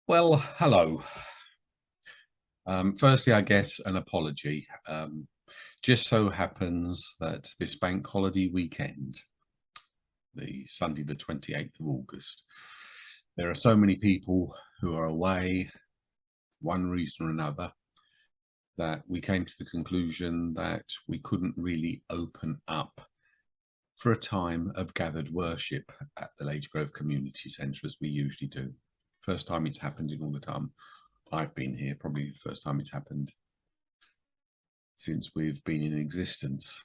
Well, hello. Firstly, I guess an apology. Just so happens that this bank holiday weekend, the Sunday, the 28th of August, there are so many people who are away, one reason or another, that we came to the conclusion that we couldn't really open up for a time of gathered worship at the Lage Grove Community Centre as we usually do. First time it's happened in all the time I've been here, probably the first time it's happened since we've been in existence.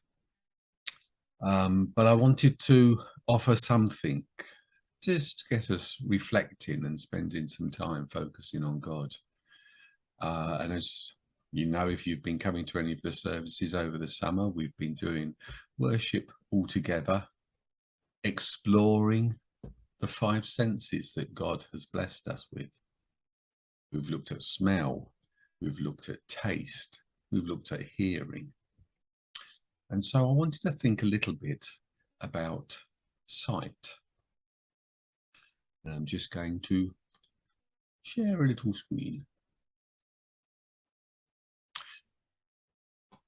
But I wanted to offer something, just get us reflecting and spending some time focusing on God. And as you know, if you've been coming to any of the services over the summer, we've been doing worship all together, exploring the five senses that God has blessed us with. We've looked at smell, we've looked at taste, we've looked at hearing. And so I wanted to think a little bit about sight. And I'm just going to share a little screen.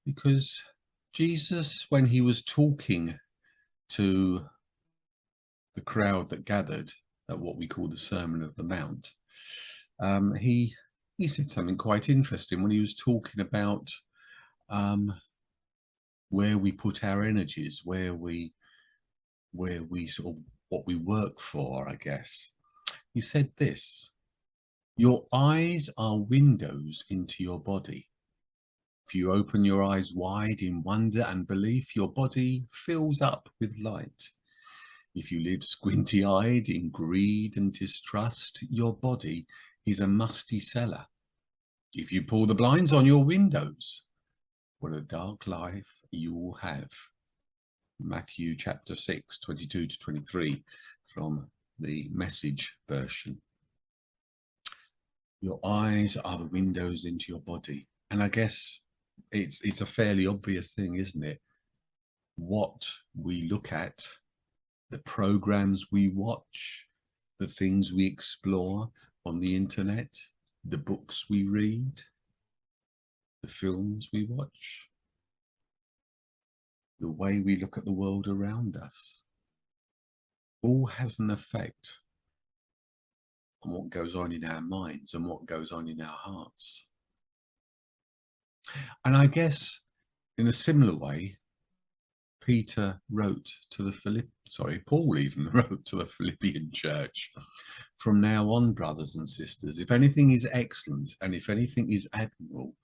Because Jesus, when he was talking to the crowd that gathered at what we call the Sermon of the Mount, he said something quite interesting when he was talking about where we put our energies, where we sort of what we work for, I guess. He said this: your eyes are windows into your body. If you open your eyes wide in wonder and belief, your body fills up with light. If you live squinty-eyed in greed and distrust, your body is a musty cellar. If you pull the blinds on your windows, what a dark life you will have. Matthew chapter 6, 22 to 23 from the Message version. Your eyes are the windows into your body. And I guess it's a fairly obvious thing, isn't it? What we look at, the programs we watch, the things we explore on the internet, the books we read, the films we watch, the way we look at the world around us, all has an effect on what goes on in our minds and what goes on in our hearts. And I guess in a similar way, Paul even wrote to the Philippian church, from now on, brothers and sisters, if anything is excellent and if anything is admirable,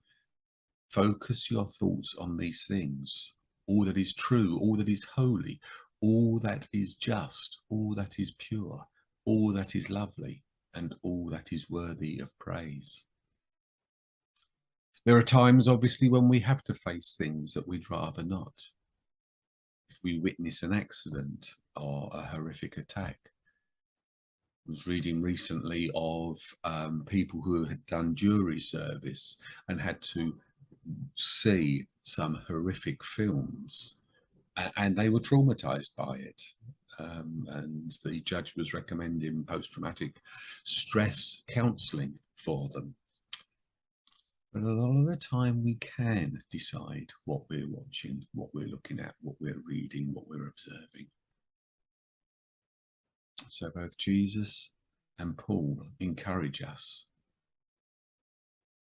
focus your thoughts on these things, all that is true, all that is holy, all that is just, all that is pure, all that is lovely, and all that is worthy of praise. There are times, obviously, when we have to face things that we'd rather not. If we witness an accident or a horrific attack. I was reading recently of people who had done jury service and had to see some horrific films, and they were traumatized by it. And the judge was recommending post-traumatic stress counselling for them. But a lot of the time we can decide what we're watching, what we're looking at, what we're reading, what we're observing. So both Jesus and Paul encourage us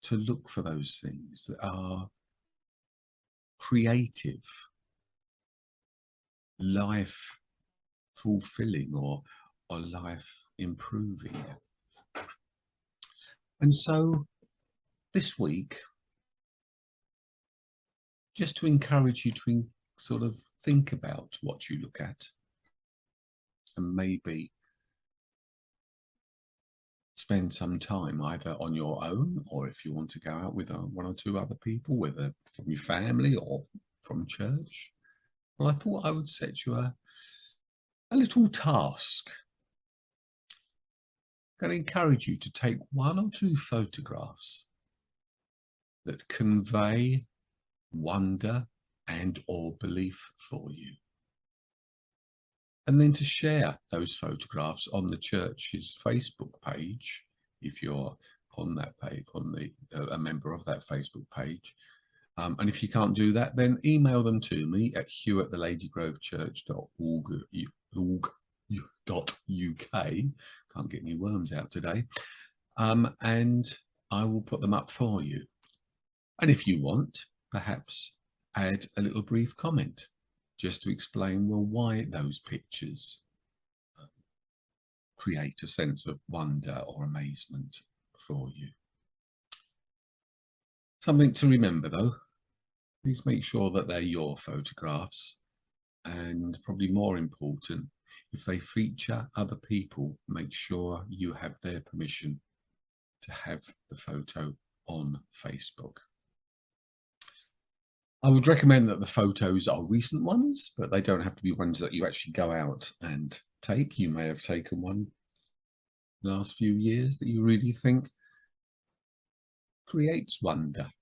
to look for those things that are creative, life fulfilling, or life improving. And so this week, just to encourage you to sort of think about what you look at, and maybe spend some time either on your own, or if you want to go out with one or two other people, whether from your family or from church. Well, I thought I would set you a little task. I'm going to encourage you to take one or two photographs that convey wonder and or belief for you, and then to share those photographs on the church's Facebook page if you're on that page, on the a member of that Facebook page. And if you can't do that, then email them to me at hugh@theladygrovechurch.org.uk. Can't get any worms out today. And I will put them up for you. And if you want, perhaps add a little brief comment just to explain, well, why those pictures create a sense of wonder or amazement for you. Something to remember though, please make sure that they're your photographs, and probably more important, if they feature other people, make sure you have their permission to have the photo on Facebook. I would recommend that the photos are recent ones, but they don't have to be ones that you actually go out and take. You may have taken one the last few years that you really think creates wonder,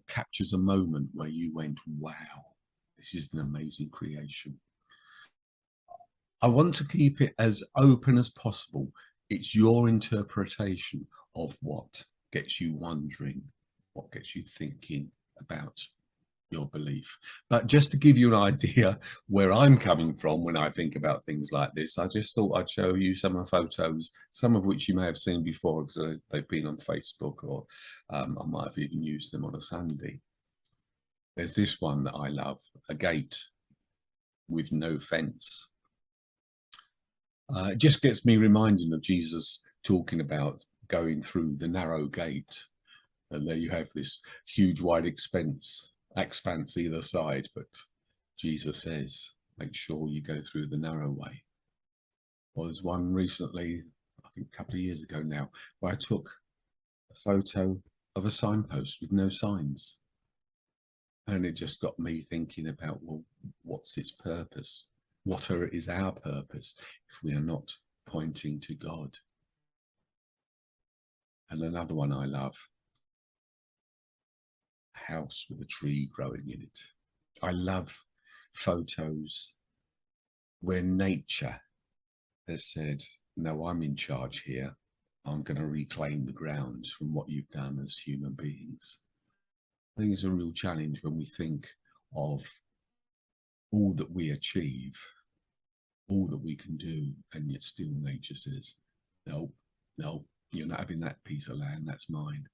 captures a moment where you went, wow, this is an amazing creation. I want to keep it as open as possible. It's your interpretation of what gets you wondering, what gets you thinking about your belief. But just to give you an idea where I'm coming from when I think about things like this, I just thought I'd show you some of the photos, some of which you may have seen before because they've been on Facebook, or I might have even used them on a Sunday. There's this one that I love, a gate with no fence. It just gets me reminded of Jesus talking about going through the narrow gate, and there you have this huge wide expanse either side, but Jesus says make sure you go through the narrow way. Well, there's one recently, I think a couple of years ago now, where I took a photo of a signpost with no signs, and it just got me thinking about, well, what's its purpose? What is our purpose if we are not pointing to God? And another one I love, a house with a tree growing in it. I love photos where nature has said, no, I'm in charge here. I'm going to reclaim the ground from what you've done as human beings. I think it's a real challenge when we think of all that we achieve, all that we can do, and yet still nature says, no, no, you're not having that piece of land, that's mine.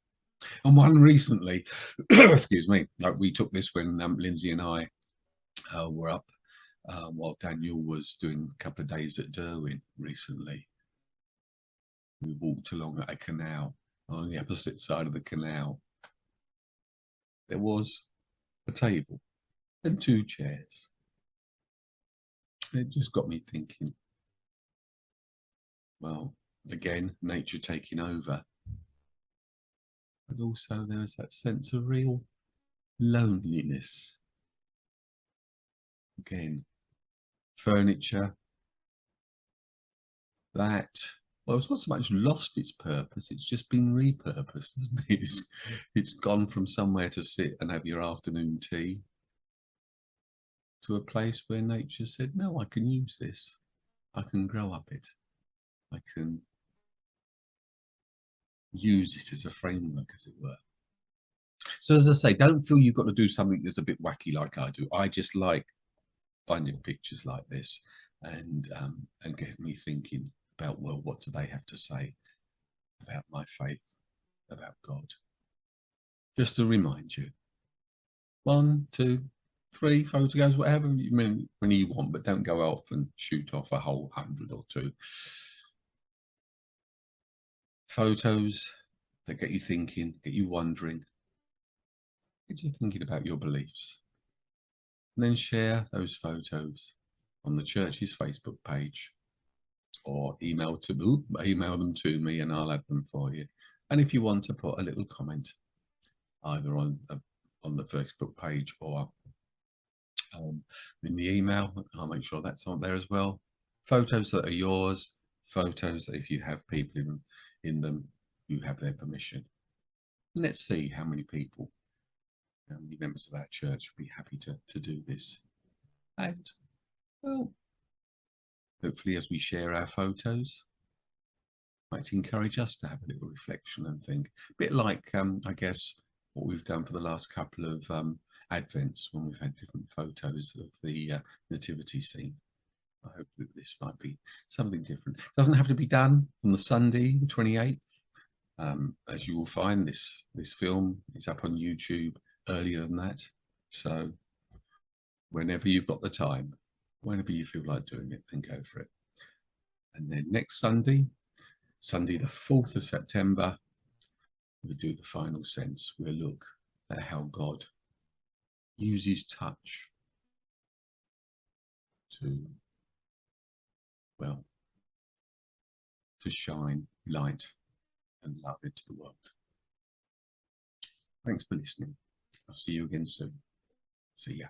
And one recently, excuse me, like we took this when Lindsay and I were up while Daniel was doing a couple of days at Derwin recently. We walked along a canal. On the opposite side of the canal, there was a table and 2 chairs. It just got me thinking, well, again, nature taking over. But also there was that sense of real loneliness. Again, furniture that, well, it's not so much lost its purpose, it's just been repurposed, isn't it? It's gone from somewhere to sit and have your afternoon tea to a place where nature said, no, I can use this. I can grow up it. I can use it as a framework, as it were. So as I say, don't feel you've got to do something that's a bit wacky like I do. I just like finding pictures like this and get me thinking about, well, what do they have to say about my faith, about God? Just to remind you, 1, 2, 3 photos, whatever many you want, but don't go off and shoot off a whole 100 or 2 photos that get you thinking, get you wondering, get you thinking about your beliefs. And then share those photos on the church's Facebook page, or email them to me and I'll add them for you. And if you want to put a little comment either on the Facebook page or in the email, I'll make sure that's on there as well. Photos that are yours, photos that if you have people in them, you have their permission. Let's see how many people, how many members of our church would be happy to do this. And, well, hopefully as we share our photos, might encourage us to have a little reflection and think. A bit like, I guess, what we've done for the last couple of Advents when we've had different photos of the nativity scene. I hope that this might be something different. It doesn't have to be done on the Sunday, the 28th. As you will find, this film is up on YouTube earlier than that. So whenever you've got the time, whenever you feel like doing it, then go for it. And then next Sunday, Sunday the 4th of September, we'll do the final sense. We'll look at how God uses touch to, well, to shine light and love into the world. Thanks for listening. I'll see you again soon. See ya.